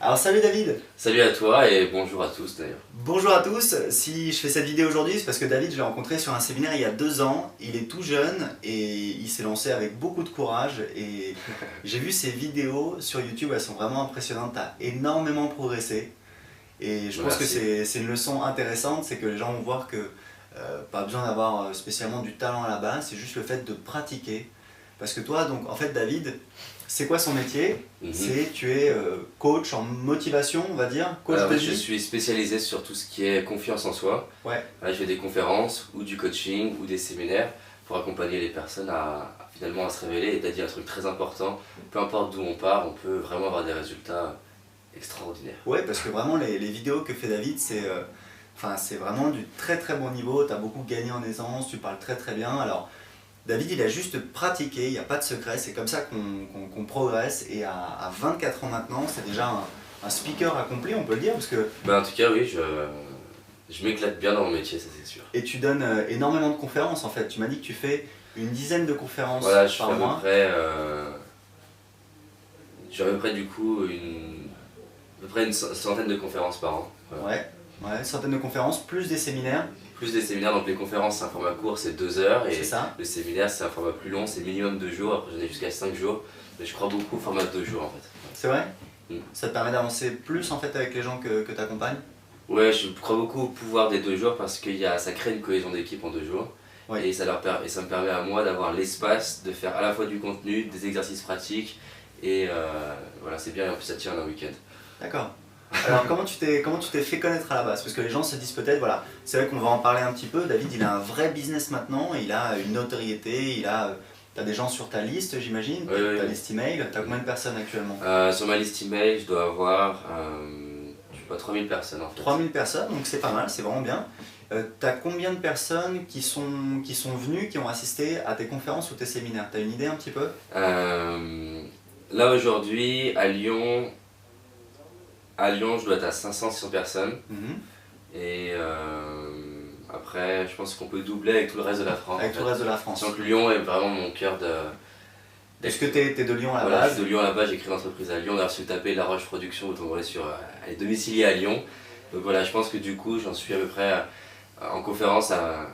Alors salut David. Salut à toi et bonjour à tous d'ailleurs. Bonjour à tous. Si je fais cette vidéo aujourd'hui, c'est parce que David, je l'ai rencontré sur un séminaire il y a 2 ans. Il est tout jeune et il s'est lancé avec beaucoup de courage. Et j'ai vu ses vidéos sur YouTube, elles sont vraiment impressionnantes. Tu as énormément progressé. Et je pense que Merci. c'est une leçon intéressante, c'est que les gens vont voir que pas besoin d'avoir spécialement du talent à la base, c'est juste le fait de pratiquer. Parce que toi, donc en fait David, c'est quoi son métier? Mhm. C'est tu es coach en motivation, on va dire, coach de Ouais, je vie. suis spécialisé sur tout ce qui est confiance en soi. Ouais. Je fais des conférences ou du coaching ou des séminaires pour accompagner les personnes finalement à se révéler et t'as dit un truc très important. Peu importe d'où on part, on peut vraiment avoir des résultats extraordinaires. Ouais, parce que vraiment les vidéos que fait David, c'est vraiment du très très bon niveau. Tu as beaucoup gagné en aisance, tu parles très très bien. Alors, David, il a juste pratiqué, il n'y a pas de secret, c'est comme ça qu'on progresse. Et à 24 ans maintenant, c'est déjà un speaker accompli, on peut le dire, parce que. En tout cas, oui, je m'éclate bien dans mon métier, ça c'est sûr. Et tu donnes énormément de conférences en fait. Tu m'as dit que tu fais une dizaine de conférences Voilà, je fais par à peu mois. près, j'ai à peu près du coup à peu près une centaine de conférences par an. Voilà. Ouais, ouais, une centaine de conférences, plus des séminaires, Plus des séminaires, donc les conférences c'est un format court, c'est 2 heures, c'est et ça. le séminaire c'est un format plus long, c'est minimum 2 jours, après j'en ai jusqu'à 5 jours, mais je crois beaucoup au format de 2 jours en fait. C'est vrai? Mm. Ça te permet d'avancer plus en fait avec les gens que tu accompagnes? Ouais, je crois beaucoup au pouvoir des 2 jours parce que ça crée une cohésion d'équipe en 2 jours, Oui, et ça me permet à moi d'avoir l'espace de faire à la fois du contenu, des exercices pratiques, et voilà, c'est bien, et en plus ça tient un week-end. d'accord. Alors comment tu t'es fait connaître à la base? Parce que les gens se disent peut-être, voilà, c'est vrai qu'on va en parler un petit peu, David il a un vrai business maintenant, il a une notoriété, t'as des gens sur ta liste j'imagine, Oui, oui, ta oui. liste email, t'as combien de personnes actuellement? Sur ma liste email, je dois avoir je sais pas, 3000 personnes en fait. 3000 personnes, donc c'est pas mal, c'est vraiment bien. T'as combien de personnes qui sont venues, qui ont assisté à tes conférences ou tes séminaires? T'as une idée un petit peu? Euh, Là aujourd'hui, à Lyon, je dois être à 500-600 personnes. Mhm. Et après, je pense qu'on peut doubler avec tout le reste de la France en Avec tout le fait. reste de la France. Sachant que Lyon est vraiment mon cœur de. Est-ce que t'es de Lyon à la Voilà, je base? suis de Lyon là-bas, j'ai créé l'entreprise à Lyon. D'ailleurs, si vous tapez La Roche Production, vous tomberez sur elle est domiciliée à Lyon. Donc voilà, je pense que du coup, j'en suis à peu près en conférence à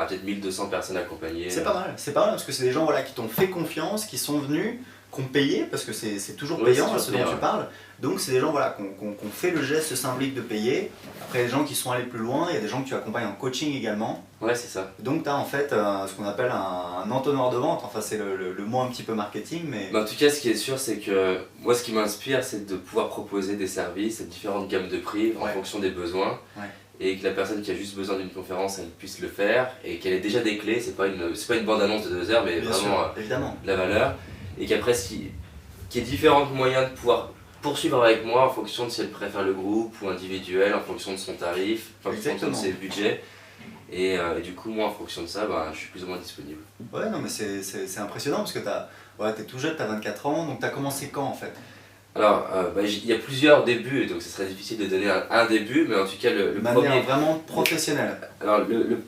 peut-être 1200 personnes accompagnées. C'est pas mal parce que c'est des gens voilà, qui t'ont fait confiance, qui sont venus, qui ont payé, parce que c'est toujours Oui, c'est payant toujours ce dont payant, tu ouais. parles. Donc c'est des gens voilà, qui ont fait le geste symbolique de payer. Après, il y a des gens qui sont allés plus loin, il y a des gens que tu accompagnes en coaching également. Ouais, c'est ça. Donc tu as en fait ce qu'on appelle un entonnoir de vente. Enfin, c'est le mot un petit peu marketing, mais Mais en tout cas, ce qui est sûr, c'est que moi, ce qui m'inspire, c'est de pouvoir proposer des services à différentes gammes de prix en Ouais. fonction des besoins. Ouais. Et que la personne qui a juste besoin d'une conférence, elle puisse le faire et qu'elle ait déjà des clés. C'est pas une bande-annonce de 2 heures, mais bien vraiment sûr, évidemment. de la valeur. Et qu'après, qu'il y ait différents moyens de pouvoir poursuivre avec moi en fonction de si elle préfère le groupe ou individuel, en fonction de son tarif, en fonction de Exactement. ses budgets. Et du coup, moi, en fonction de ça, je suis plus ou moins disponible. Ouais, non, mais c'est impressionnant parce que voilà, t'es tout jeune, t'as 24 ans, donc t'as commencé quand en fait? Alors, il y a plusieurs débuts, donc ce serait difficile de donner un début, mais en tout cas, De le manière premier. vraiment professionnelle. Alors,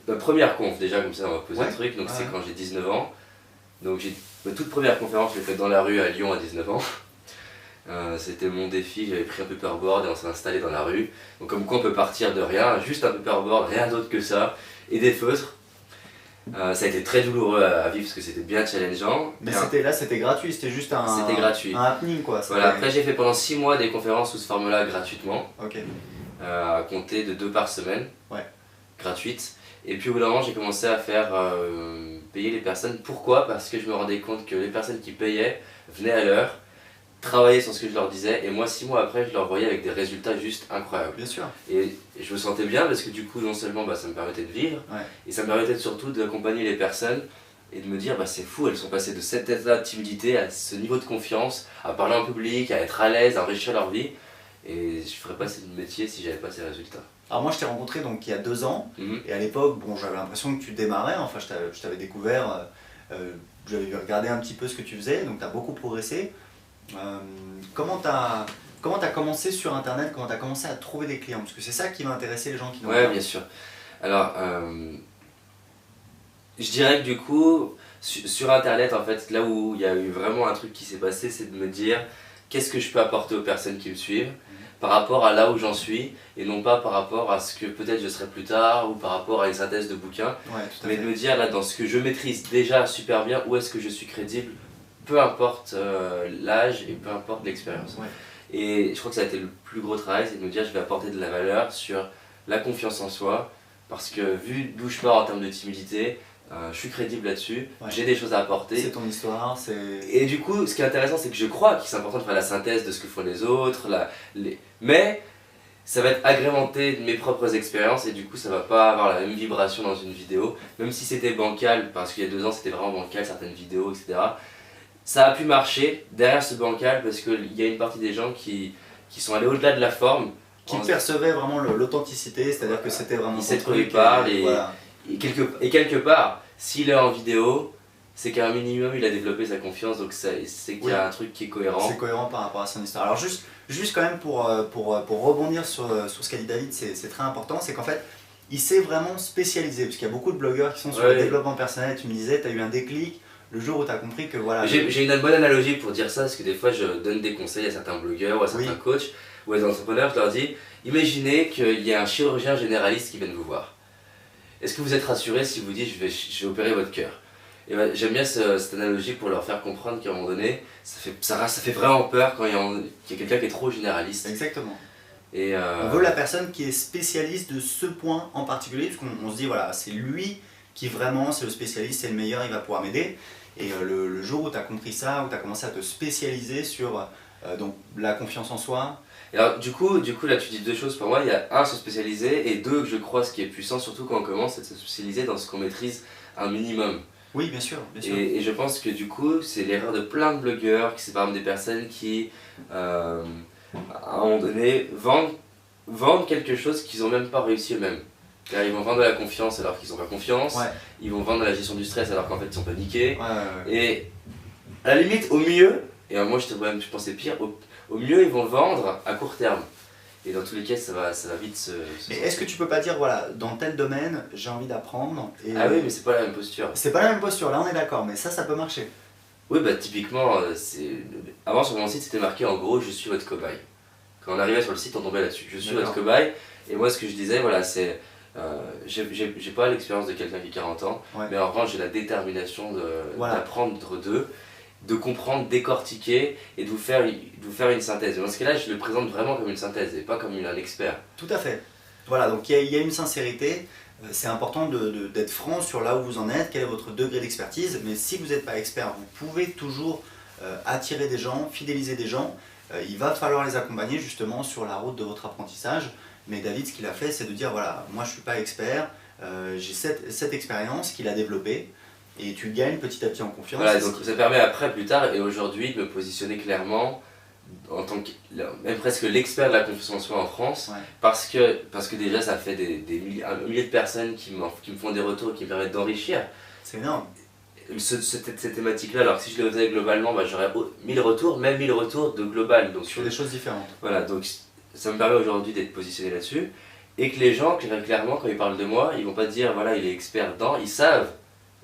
la première conf, déjà, comme ça, on va poser Ouais. le truc, donc Ouais. c'est quand j'ai 19 ans. Donc, ma toute première conférence, je l'ai faite dans la rue à Lyon à 19 ans. C'était mon défi, j'avais pris un paperboard et on s'est installé dans la rue. Donc, comme quoi, on peut partir de rien, juste un paperboard, rien d'autre que ça, et des feutres. Ça a été très douloureux à vivre parce que c'était bien challengeant. Mais Et c'était gratuit, c'était juste c'était gratuit. un happening quoi. Voilà, après, j'ai fait pendant 6 mois des conférences sous ce format-là gratuitement. Ok, À compter de 2 par semaine, ouais, gratuites. Et puis au bout d'un moment, j'ai commencé à faire payer les personnes. Pourquoi? Parce que je me rendais compte que les personnes qui payaient venaient à l'heure, travaillaient sur ce que je leur disais, et moi 6 mois après, je leur voyais avec des résultats juste incroyables. bien sûr. Et je me sentais bien parce que du coup, non seulement ça me permettait de vivre, Ouais. et ça me permettait surtout d'accompagner les personnes et de me dire c'est fou, elles sont passées de cet état de timidité à ce niveau de confiance, à parler en public, à être à l'aise, à enrichir leur vie. Et je ferais pas ce métier si j'avais pas ces résultats. Alors moi je t'ai rencontré donc il y a 2 ans, Mhm. et à l'époque, bon, j'avais l'impression que tu démarrais, enfin je t'avais découvert, j'avais regardé un petit peu ce que tu faisais, donc tu as beaucoup progressé. Euh, comment t'as commencé sur internet, comment t'as commencé à trouver des clients? Parce que c'est ça qui va intéresser les gens qui nous Ouais, regardent. bien sûr. Alors, je dirais que du coup, sur internet, en fait, là où il y a eu vraiment un truc qui s'est passé, c'est de me dire qu'est-ce que je peux apporter aux personnes qui me suivent par rapport à là où j'en suis et non pas par rapport à ce que peut-être je serai plus tard ou par rapport à une synthèse de bouquin, Ouais, tout à mais fait. de me dire là dans ce que je maîtrise déjà super bien, où est-ce que je suis crédible, peu importe l'âge et peu importe l'expérience. Ouais. Et je crois que ça a été le plus gros travail, c'est de me dire je vais apporter de la valeur sur la confiance en soi, parce que vu d'où je pars en termes de timidité, je suis crédible là-dessus, Ouais. j'ai des choses à apporter. C'est ton histoire, c'est... Et du coup, ce qui est intéressant, c'est que je crois que c'est important de faire la synthèse de ce que font les autres, mais ça va être agrémenté de mes propres expériences et du coup, ça va pas avoir la même vibration dans une vidéo, même si c'était bancal, parce qu'il y a 2 ans, c'était vraiment bancal, certaines vidéos, etc. Ça a pu marcher derrière ce bancal parce qu'il y a une partie des gens qui sont allés au-delà de la forme. Qui percevait vraiment l'authenticité, c'est-à-dire que c'était vraiment Il sait de ton quoi il truc parle voilà. et quelque part, s'il est en vidéo, c'est qu'à un minimum il a développé sa confiance, donc c'est qu'il y a un truc qui est cohérent. C'est cohérent par rapport à son histoire. Alors juste quand même pour rebondir sur ce qu'a dit David, c'est très important, c'est qu'en fait, il s'est vraiment spécialisé, parce qu'il y a beaucoup de blogueurs qui sont sur le développement personnel, tu me disais, tu as eu un déclic le jour où tu as compris que voilà... J'ai une bonne analogie pour dire ça, parce que des fois je donne des conseils à certains blogueurs ou à certains coachs ou à des entrepreneurs, je leur dis, imaginez qu'il y a un chirurgien généraliste qui vient vous voir. Est-ce que vous êtes rassuré si vous dites je vais opérer votre cœur? Et ben, j'aime bien cette analogie pour leur faire comprendre qu'à un moment donné, ça fait vraiment peur quand il y a quelqu'un qui est trop généraliste. Exactement. Et on veut la personne qui est spécialiste de ce point en particulier, parce qu'on se dit voilà, c'est lui qui vraiment, c'est le spécialiste, c'est le meilleur, il va pouvoir m'aider. Et le jour où tu as compris ça, où tu as commencé à te spécialiser sur donc, la confiance en soi. Et alors, du coup, là tu dis 2 choses pour moi, il y a un, se spécialiser, et 2, je crois ce qui est puissant, surtout quand on commence, c'est de se spécialiser dans ce qu'on maîtrise un minimum. Oui, bien sûr. Bien sûr. Et je pense que du coup, c'est l'erreur de plein de blogueurs, qui c'est par exemple des personnes qui, à un moment donné, vendent quelque chose qu'ils n'ont même pas réussi eux-mêmes. Ils vont vendre de la confiance alors qu'ils n'ont pas confiance, ils vont vendre de la gestion du stress alors qu'en fait ils sont paniqués. Et à la limite, au mieux, et moi je pensais pire, au mieux ils vont le vendre à court terme. Et dans tous les cas, ça va vite se est-ce que tu peux pas dire, voilà, dans tel domaine, j'ai envie d'apprendre et... Ah oui, mais c'est pas la même posture. C'est pas la même posture, là on est d'accord, mais ça peut marcher. Oui, bah typiquement, avant sur mon site c'était marqué en gros, je suis votre cobaye. Quand on arrivait sur le site, on tombait là-dessus. Je suis votre cobaye, et moi ce que je disais, voilà, c'est... j'ai pas l'expérience de quelqu'un qui a 40 ans, mais en revanche j'ai la détermination d'apprendre d'eux, de comprendre, décortiquer et de vous faire une synthèse. Et dans ce cas-là, je le présente vraiment comme une synthèse et pas comme un expert. Tout à fait. Voilà, donc il y a une sincérité. C'est important d'être franc sur là où vous en êtes, quel est votre degré d'expertise. Mais si vous n'êtes pas expert, vous pouvez toujours attirer des gens, fidéliser des gens. Il va falloir les accompagner justement sur la route de votre apprentissage. Mais David, ce qu'il a fait, c'est de dire voilà, moi je ne suis pas expert, j'ai cette expérience qu'il a développée. Et tu gagnes petit à petit en confiance. Voilà, donc ça permet après, plus tard et aujourd'hui, de me positionner clairement en tant que, même presque l'expert de la confiance en soi en France, parce que déjà ça fait un millier de personnes qui me font des retours et qui me permettent d'enrichir. C'est énorme. Cette thématique-là, alors que si je le faisais globalement, bah, j'aurais 1000 retours, même 1000 retours de global. Donc, sur des choses différentes. Voilà, donc ça me permet aujourd'hui d'être positionné là-dessus. Et que les gens, clairement, quand ils parlent de moi, ils vont pas dire voilà, il est expert dedans, ils savent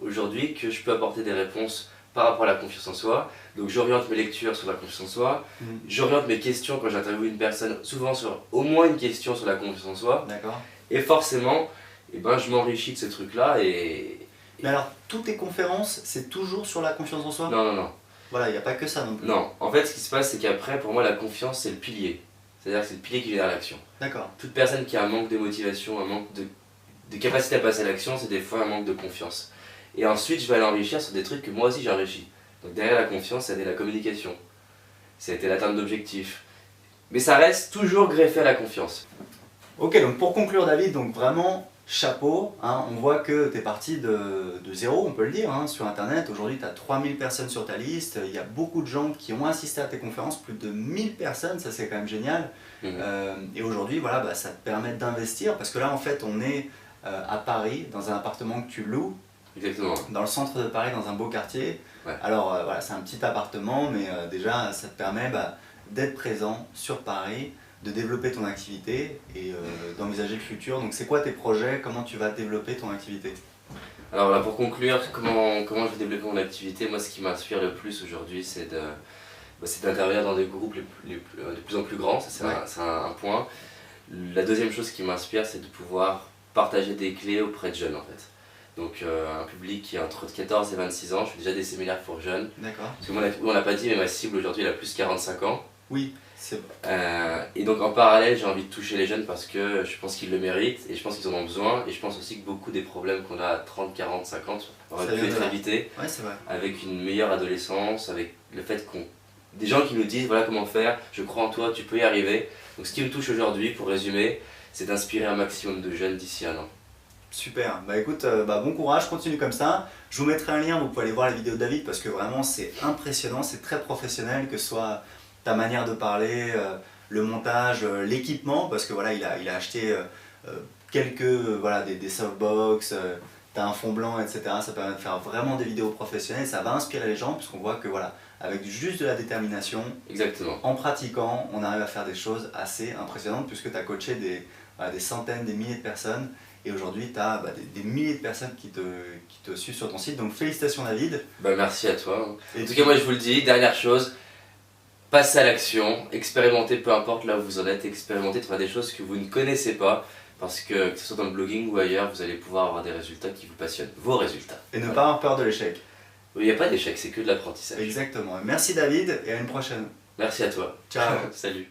aujourd'hui que je peux apporter des réponses par rapport à la confiance en soi. Donc j'oriente mes lectures sur la confiance en soi, j'oriente mes questions quand j'interviewe une personne, souvent sur au moins une question sur la confiance en soi. D'accord. Et forcément, eh ben, je m'enrichis de ce truc-là. Mais alors, toutes tes conférences, c'est toujours sur la confiance en soi? Non. Voilà, il n'y a pas que ça non plus. Non, en fait ce qui se passe c'est qu'après, pour moi la confiance c'est le pilier. C'est-à-dire que c'est le pilier qui génère l'action. D'accord. Toute personne qui a un manque de motivation, un manque de capacité à passer à l'action, c'est des fois un manque de confiance. Et ensuite, je vais aller enrichir sur des trucs que moi aussi j'ai enrichi. Donc derrière la confiance, ça a été la communication, ça a été l'atteinte d'objectifs. Mais ça reste toujours greffé à la confiance. Ok, donc pour conclure David, donc vraiment chapeau, hein, on voit que tu es parti de zéro, on peut le dire, hein, sur internet. Aujourd'hui tu as 3000 personnes sur ta liste, il y a beaucoup de gens qui ont assisté à tes conférences, plus de 1000 personnes, ça c'est quand même génial. Et aujourd'hui voilà, bah, ça te permet d'investir, parce que là en fait on est à Paris, dans un appartement que tu loues. Exactement. Dans le centre de Paris, dans un beau quartier. Alors voilà, c'est un petit appartement, mais déjà ça te permet d'être présent sur Paris, de développer ton activité et d'envisager le futur. Donc c'est quoi tes projets? Comment tu vas développer ton activité? Alors là, pour conclure, comment je vais développer mon activité, moi ce qui m'inspire le plus aujourd'hui c'est c'est d'intervenir dans des groupes de plus en plus grands, ça c'est Ouais. un point. La deuxième chose qui m'inspire, c'est de pouvoir partager des clés auprès de jeunes en fait. Donc un public qui est entre 14 et 26 ans, je fais déjà des séminaires pour jeunes. D'accord. Parce que moi, on l'a pas dit, mais ma cible aujourd'hui elle a plus de 45 ans. Oui, c'est Et donc en parallèle, j'ai envie de toucher les jeunes parce que je pense qu'ils le méritent et je pense qu'ils en ont besoin. Et je pense aussi que beaucoup des problèmes qu'on a à 30, 40, 50 auraient Ça pu vient de être là. évités ouais, c'est vrai. avec une meilleure adolescence, avec le fait qu'on... Des gens qui nous disent voilà comment faire, je crois en toi, tu peux y arriver. Donc ce qui me touche aujourd'hui, pour résumer, c'est d'inspirer un maximum de jeunes d'ici un an. Super, bah écoute, bon courage, continue comme ça. Je vous mettrai un lien, vous pouvez aller voir la vidéo de David parce que vraiment c'est impressionnant, c'est très professionnel, que ce soit ta manière de parler, le montage, l'équipement, parce que voilà, il a acheté quelques, voilà, des softbox, t'as un fond blanc, etc. Ça permet de faire vraiment des vidéos professionnelles, ça va inspirer les gens, puisqu'on voit que voilà, avec juste de la détermination, Exactement. en pratiquant, on arrive à faire des choses assez impressionnantes, puisque tu as coaché voilà, des centaines, des milliers de personnes. Et aujourd'hui, tu as des milliers de personnes qui te suivent sur ton site. Donc félicitations David. Bah, merci à toi. Et En tout cas, moi je vous le dis, dernière chose, passez à l'action, expérimentez, peu importe là où vous en êtes, expérimentez de faire des choses que vous ne connaissez pas. Parce que ce soit dans le blogging ou ailleurs, vous allez pouvoir avoir des résultats qui vous passionnent. Vos résultats. et ne Voilà. pas avoir peur de l'échec. Il n'y a pas d'échec, c'est que de l'apprentissage. Exactement. Merci David et à une prochaine. Merci à toi. Ciao. Salut.